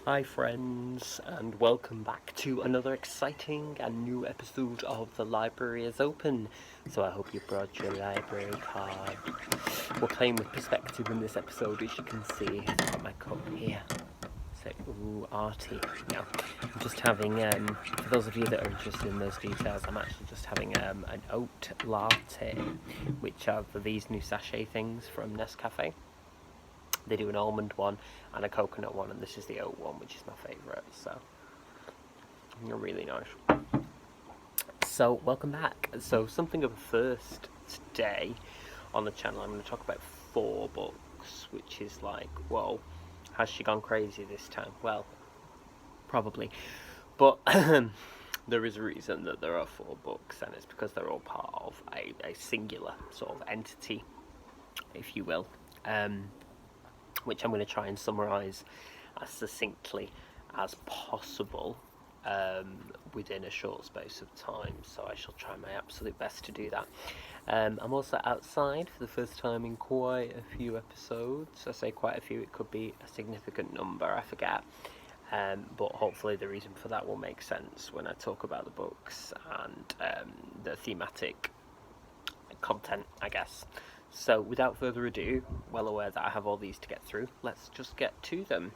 Hi friends, and welcome back to another exciting and new episode of The Library is Open. So I hope you brought your library card. We're playing with perspective in this episode, as you can see. I've got my cup here. So, ooh, arty. No, I'm just having, for those of you that are interested in those details, I'm actually just having an oat latte, which are these new sachet things from Nescafe. They do an almond one and a coconut one, and this is the oat one, which is my favourite, so they're really nice. So welcome back. So something of a first today on the channel. I'm going to talk about 4 books, which is like, whoa, has she gone crazy this time? Well, probably, but there is a reason that there are 4 books, and it's because they're all part of a singular sort of entity, if you will. Which I'm going to try and summarise as succinctly as possible within a short space of time, so I shall try my absolute best to do that. I'm also outside for the first time in quite a few episodes. I say quite a few, it could be a significant number, I forget, but hopefully the reason for that will make sense when I talk about the books and the thematic content, I guess. So without further ado, well aware that I have all these to get through, let's just get to them.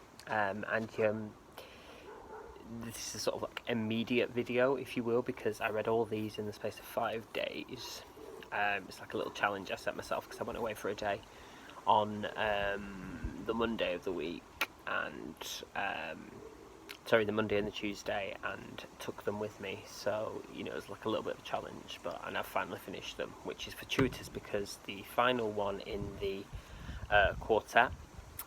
This is sort of like immediate video, if you will, because I read all these in the space of 5 days. It's like a little challenge I set myself because I went away for a day on the Monday of the week, and the Monday and the Tuesday, and took them with me. So, you know, it was like a little bit of a challenge, and I've finally finished them, which is fortuitous because the final one in the quartet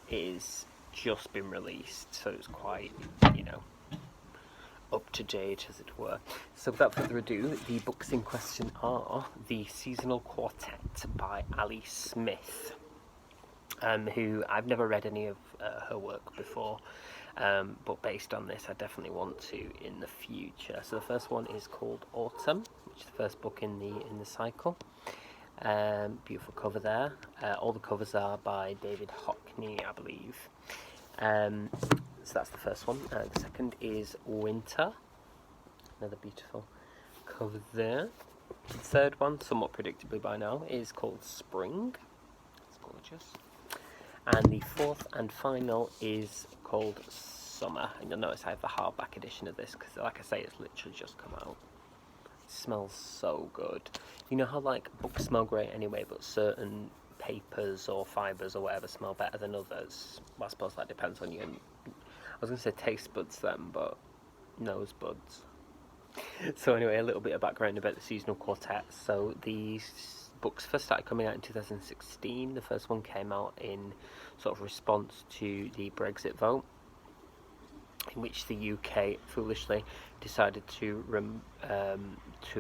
is just been released, so it's quite, you know, up to date, as it were. So without further ado, the books in question are The Seasonal Quartet by Ali Smith, who I've never read any of her work before. But based on this, I definitely want to in the future. So the first one is called Autumn, which is the first book in the cycle. Beautiful cover there. All the covers are by David Hockney, I believe. So that's the first one. The second is Winter. Another beautiful cover there. The third one, somewhat predictably by now, is called Spring. It's gorgeous. And the fourth and final is called Summer. And you'll notice I have the hardback edition of this because, like I say, it's literally just come out. It smells so good. You know how, like, books smell great anyway, but certain papers or fibres or whatever smell better than others? Well, I suppose that depends on you. I was going to say taste buds then, but nose buds. So anyway, a little bit of background about the Seasonal Quartet. So these books first started coming out in 2016. The first one came out in sort of response to the Brexit vote, in which the UK foolishly decided to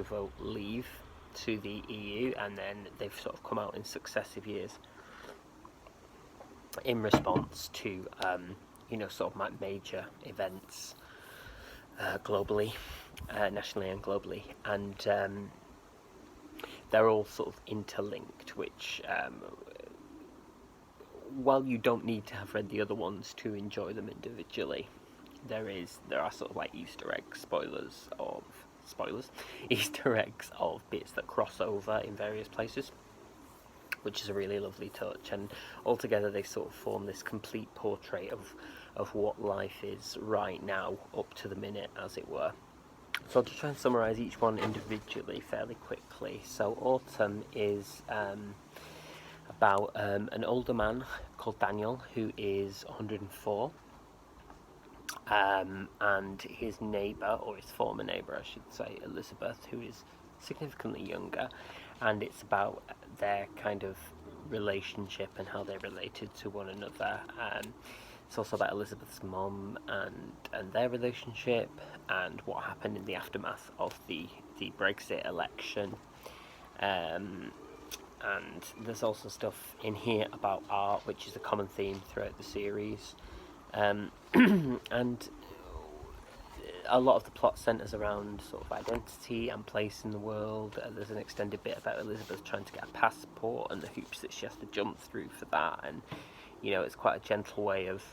vote leave to the EU, and then they've sort of come out in successive years in response to you know, sort of like major events globally, nationally and globally, and they're all sort of interlinked, which while you don't need to have read the other ones to enjoy them individually, there are sort of like Easter eggs, Easter eggs of bits that cross over in various places, which is a really lovely touch, and altogether they sort of form this complete portrait of what life is right now, up to the minute, as it were. So I'll just try and summarise each one individually fairly quickly. So Autumn is about an older man called Daniel who is 104, and his neighbour, or his former neighbour I should say, Elizabeth, who is significantly younger, and it's about their kind of relationship and how they related to one another. It's also about Elizabeth's mum and their relationship and what happened in the aftermath of the Brexit election. And there's also stuff in here about art, which is a common theme throughout the series. And a lot of the plot centres around sort of identity and place in the world. There's an extended bit about Elizabeth trying to get a passport and the hoops that she has to jump through for that, and you know, it's quite a gentle way of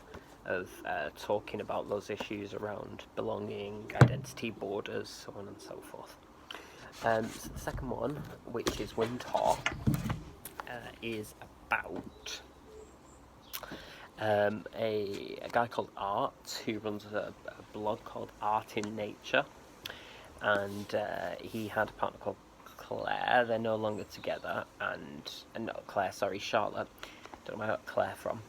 of talking about those issues around belonging, identity, borders, so on and so forth. So the second one, which is Winter, is about a guy called Art who runs a blog called Art in Nature, and he had a partner called Claire. They're no longer together, and not Claire, sorry, Charlotte. Don't know where I got Claire from.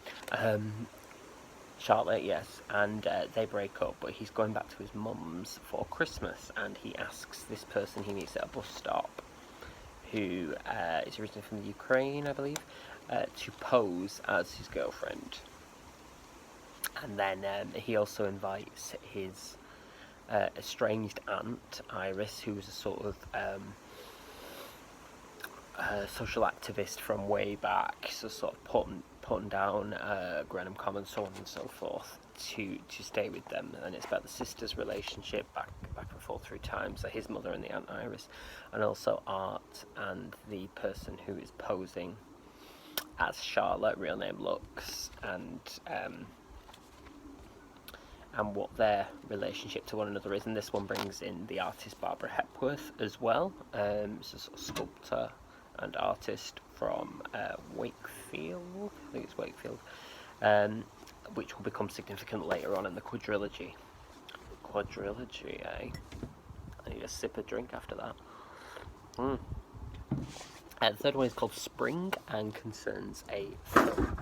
Charlotte, yes, and they break up, but he's going back to his mum's for Christmas, and he asks this person he meets at a bus stop, who is originally from the Ukraine, I believe, to pose as his girlfriend. And then he also invites his estranged aunt, Iris, who was a sort of social activist from way back, so sort of putting down Grenham Common, so on and so forth, to stay with them. And it's about the sisters' relationship back and forth through time, so his mother and the Aunt Iris, and also Art and the person who is posing as Charlotte, real name Lux, and what their relationship to one another is. And this one brings in the artist Barbara Hepworth as well. It's a sort of sculptor and artist from Wakefield, I think it's Wakefield, which will become significant later on in the quadrilogy. Quadrilogy, eh? I need a sip of drink after that. The third one is called Spring and concerns a film.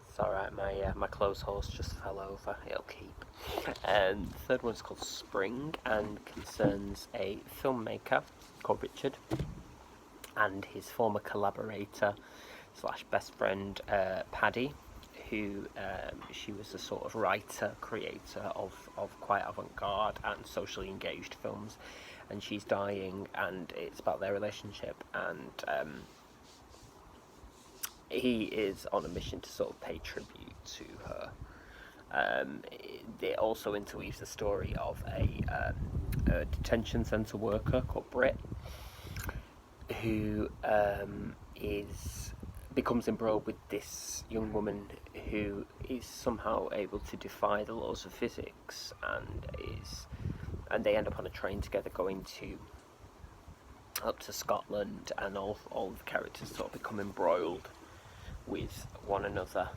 It's alright, my clothes horse just fell over, it'll keep. The third one is called Spring and concerns a filmmaker called Richard and his former collaborator / best friend Paddy, who she was a sort of writer, creator of quite avant-garde and socially engaged films, and she's dying, and it's about their relationship, and he is on a mission to sort of pay tribute to her. It also interweaves the story of a detention centre worker called Britt, who becomes embroiled with this young woman who is somehow able to defy the laws of physics, and they end up on a train together going up to Scotland, and all the characters sort of become embroiled with one another.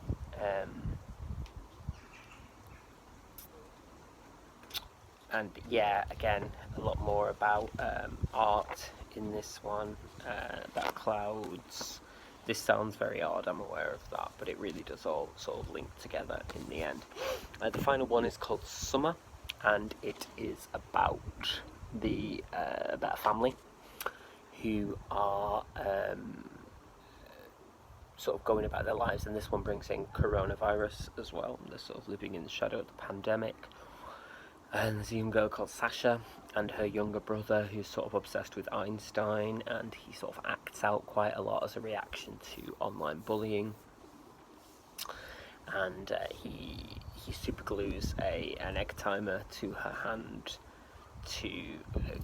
And yeah, again, a lot more about art in this one, about clouds. This sounds very odd, I'm aware of that, but it really does all sort of link together in the end. The final one is called Summer, and it is about about a family who are sort of going about their lives, and this one brings in coronavirus as well. They're sort of living in the shadow of the pandemic. And there's a young girl called Sasha and her younger brother who's sort of obsessed with Einstein, and he sort of acts out quite a lot as a reaction to online bullying. And he super glues an egg timer to her hand to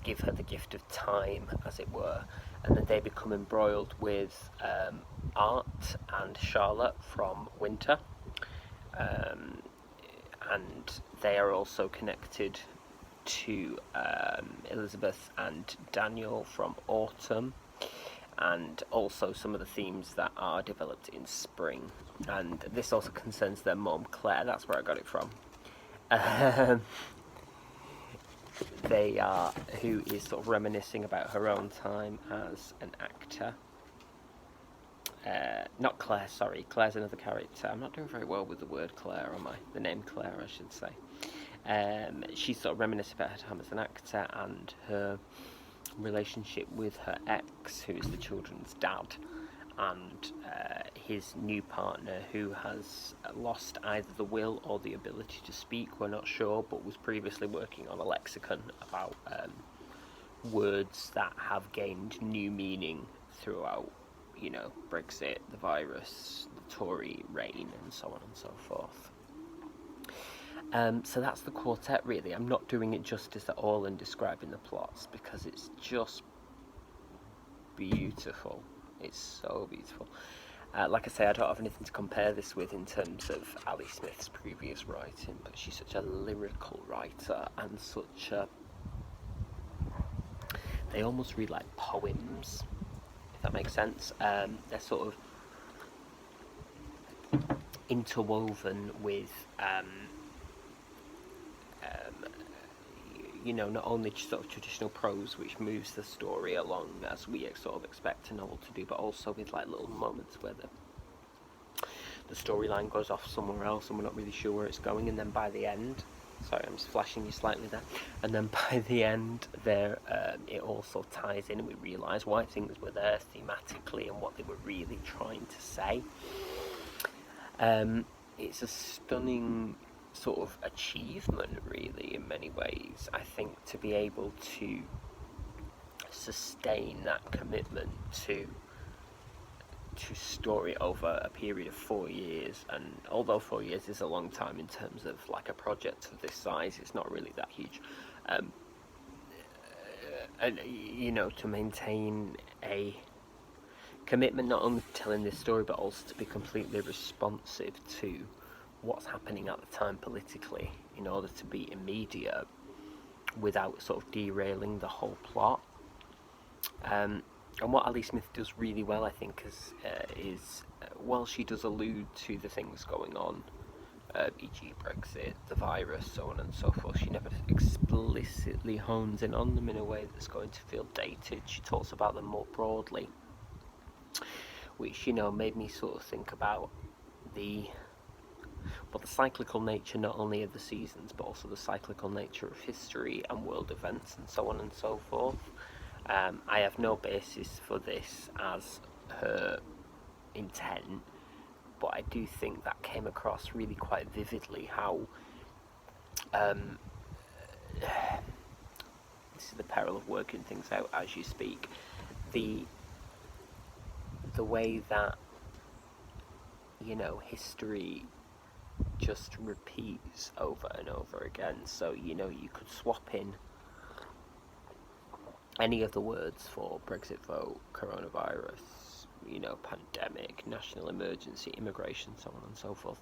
give her the gift of time, as it were. And then they become embroiled with Art and Charlotte from Winter. And they are also connected to Elizabeth and Daniel from Autumn, and also some of the themes that are developed in Spring. And this also concerns their mum, Claire. That's where I got it from. Who is sort of reminiscing about her own time as an actor. Not Claire, sorry. Claire's another character. I'm not doing very well with the word Claire, am I? The name Claire, I should say. She's sort of reminiscing about her time as an actor and her relationship with her ex, who is the children's dad, and his new partner, who has lost either the will or the ability to speak, we're not sure, but was previously working on a lexicon about words that have gained new meaning throughout, Brexit, the virus, the Tory reign, and so on and so forth. So that's the quartet, really. I'm not doing it justice at all in describing the plots, because it's just beautiful. It's so beautiful. Like I say, I don't have anything to compare this with in terms of Ali Smith's previous writing, but she's such a lyrical writer and such a... They almost read like poems, if that makes sense. They're sort of interwoven with, you know, not only sort of traditional prose, which moves the story along as we sort of expect a novel to do, but also with like little moments where the storyline goes off somewhere else and we're not really sure where it's going, and then by the end, sorry, I'm just flashing you slightly there, and then by the end there, it also ties in and we realise why things were there thematically and what they were really trying to say. It's a stunning sort of achievement, really, in many ways, I think, to be able to sustain that commitment to story over a period of 4 years. And although 4 years is a long time in terms of like a project of this size, it's not really that huge, and you know, to maintain a commitment not only to telling this story but also to be completely responsive to what's happening at the time politically in order to be immediate without sort of derailing the whole plot. And what Ali Smith does really well, I think, is while she does allude to the things going on, e.g. Brexit, the virus, so on and so forth, she never explicitly hones in on them in a way that's going to feel dated. She talks about them more broadly, which, you know, made me sort of think about the cyclical nature not only of the seasons but also the cyclical nature of history and world events and so on and so forth. I have no basis for this as her intent, but I do think that came across really quite vividly how this is the peril of working things out as you speak, the way that, you know, history just repeats over and over again. So, you know, you could swap in any of the words for Brexit vote, coronavirus, you know, pandemic, national emergency, immigration, so on and so forth,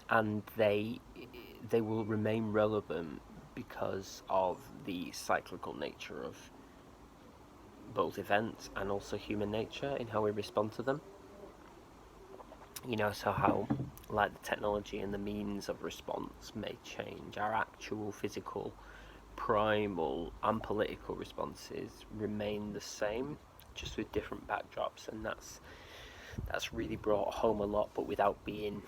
and they will remain relevant because of the cyclical nature of both events and also human nature in how we respond to them. You know, so how, like, the technology and the means of response may change, our actual physical, primal and political responses remain the same, just with different backdrops, and that's really brought home a lot, but without being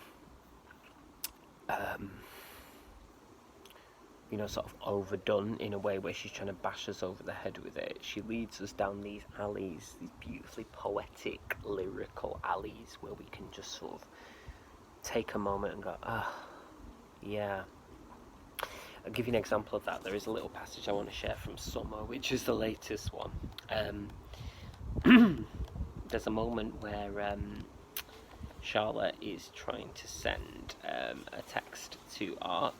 you know, sort of overdone in a way where she's trying to bash us over the head with it. She leads us down these alleys, these beautifully poetic, lyrical alleys, where we can just sort of take a moment and go, yeah. I'll give you an example of that. There is a little passage I want to share from Summer, which is the latest one. There's a moment where Charlotte is trying to send a text to Art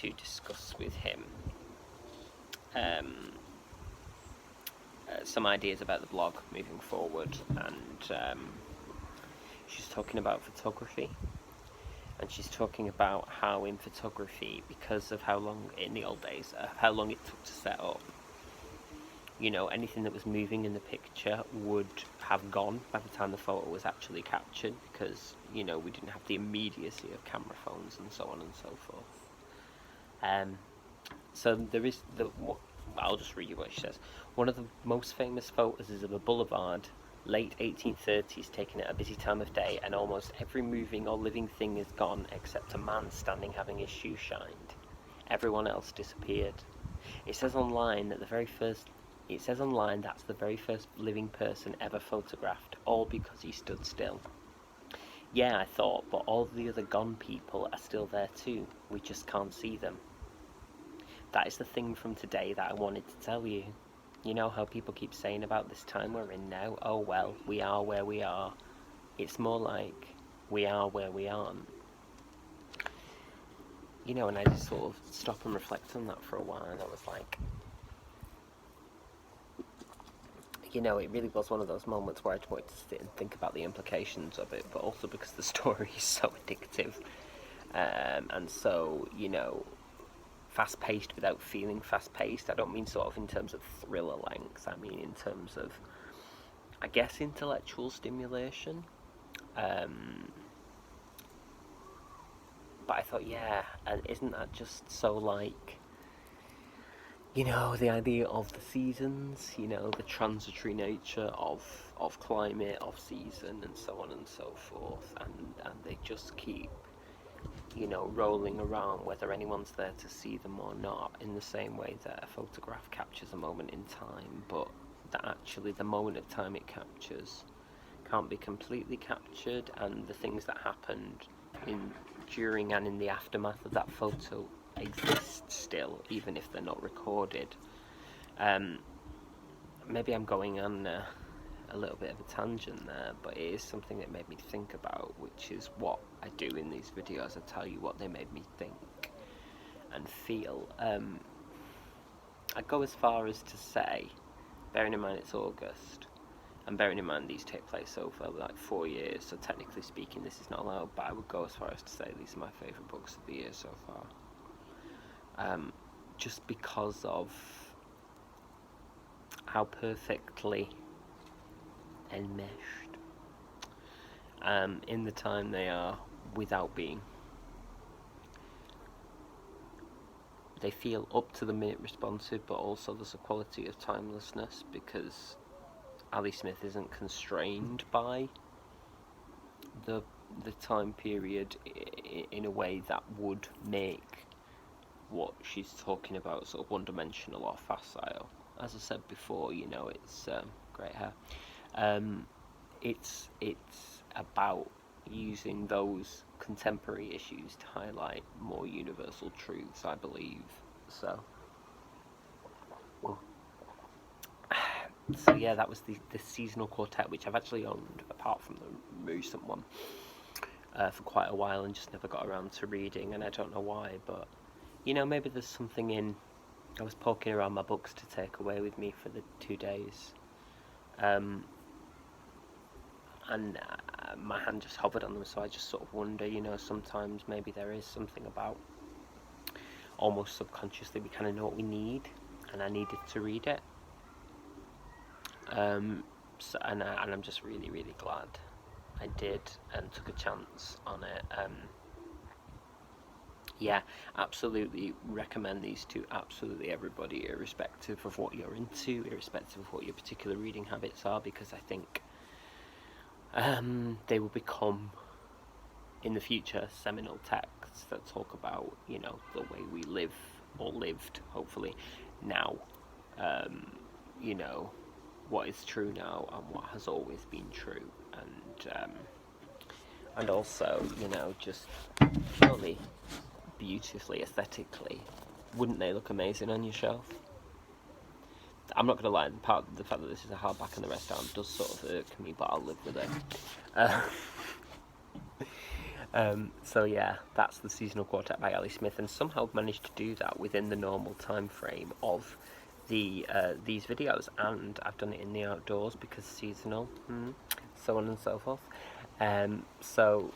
to discuss with him some ideas about the blog moving forward, and she's talking about photography, and she's talking about how in photography, because of how long in the old days, how long it took to set up, you know, anything that was moving in the picture would have gone by the time the photo was actually captured, because, you know, we didn't have the immediacy of camera phones and so on and so forth. So there is I'll just read you what she says. One of the most famous photos is of a boulevard, late 1830s, taken at a busy time of day, and almost every moving or living thing is gone except a man standing having his shoe shined. Everyone else disappeared. It says online that's the very first living person ever photographed, all because he stood still. Yeah, I thought, but all the other gone people are still there too. We just can't see them. That is the thing from today that I wanted to tell you. You know how people keep saying about this time we're in now, oh well, we are where we are. It's more like, we are where we aren't. You know, and I just sort of stop and reflect on that for a while, and I was like, you know, it really was one of those moments where I just wanted to sit and think about the implications of it, but also because the story is so addictive, and so, you know, fast-paced without feeling fast-paced. I don't mean sort of in terms of thriller length, I mean in terms of, I guess, intellectual stimulation. But I thought, yeah, and isn't that just so like, you know, the idea of the seasons, you know, the transitory nature of climate, of season, and so on and so forth, and they just keep, you know, rolling around whether anyone's there to see them or not, in the same way that a photograph captures a moment in time, but that actually the moment of time it captures can't be completely captured, and the things that happened during and in the aftermath of that photo exist still, even if they're not recorded. Maybe I'm going on a little bit of a tangent there, but it is something that made me think about, which is what I do in these videos. I tell you what they made me think and feel. I go as far as to say, bearing in mind it's August, and bearing in mind these take place over like 4 years, so technically speaking this is not allowed, but I would go as far as to say these are my favourite books of the year so far. Just because of how perfectly enmeshed in the time they are, without being. They feel up to the minute responsive, but also there's a quality of timelessness, because Ali Smith isn't constrained by the time period in a way that would make what she's talking about sort of one-dimensional or facile. As I said before, you know, it's great hair. It's about using those contemporary issues to highlight more universal truths, I believe. So yeah, that was the Seasonal Quartet, which I've actually owned, apart from the recent one, for quite a while, and just never got around to reading, and I don't know why, but, you know, maybe there's something in... I was poking around my books to take away with me for the 2 days, and my hand just hovered on them, so I just sort of wonder, you know, sometimes maybe there is something about, almost subconsciously, we kind of know what we need, and I needed to read it. So, and I'm just really, really glad I did and took a chance on it. Yeah, absolutely recommend these to absolutely everybody, irrespective of what you're into, irrespective of what your particular reading habits are, because I think they will become, in the future, seminal texts that talk about, you know, the way we live, or lived, hopefully, now. You know, what is true now and what has always been true, and also, you know, just purely beautifully, aesthetically, wouldn't they look amazing on your shelf? I'm not going to lie, the fact that this is a hardback and the rest aren't does sort of irk me, but I'll live with it. So yeah, that's the Seasonal Quartet by Ali Smith, and somehow managed to do that within the normal time frame of these videos, and I've done it in the outdoors because seasonal, so on and so forth. So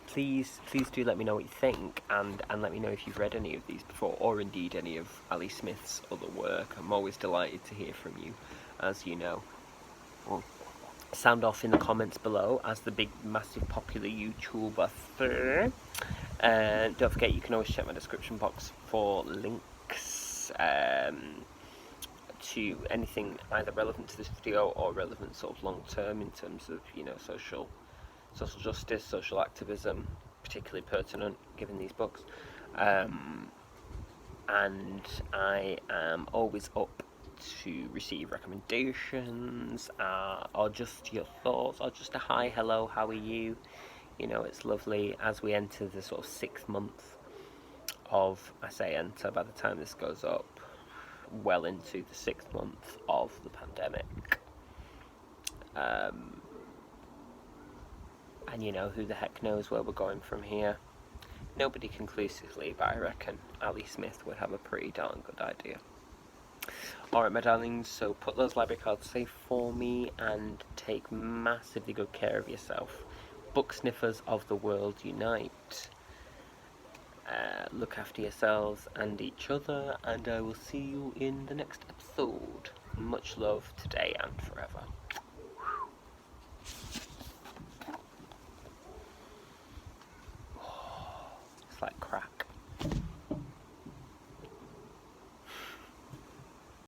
please do let me know what you think, and let me know if you've read any of these before, or indeed any of Ali Smith's other work. I'm always delighted to hear from you, as you know. Well, sound off in the comments below as the big, massive, popular YouTuber thing. Don't forget, you can always check my description box for links to anything either relevant to this video or relevant sort of long term in terms of, you know, social justice, social activism, particularly pertinent given these books. And I am always up to receive recommendations, or just your thoughts, or just a hi, hello, how are you? You know, it's lovely as we enter the sort of 6th month of, I say enter, by the time this goes up, well into the 6th month of the pandemic. And you know, who the heck knows where we're going from here? Nobody conclusively, but I reckon Ali Smith would have a pretty darn good idea. Alright, my darlings, so put those library cards safe for me and take massively good care of yourself. Book sniffers of the world unite. Look after yourselves and each other, and I will see you in the next episode. Much love today and forever. It's like crap.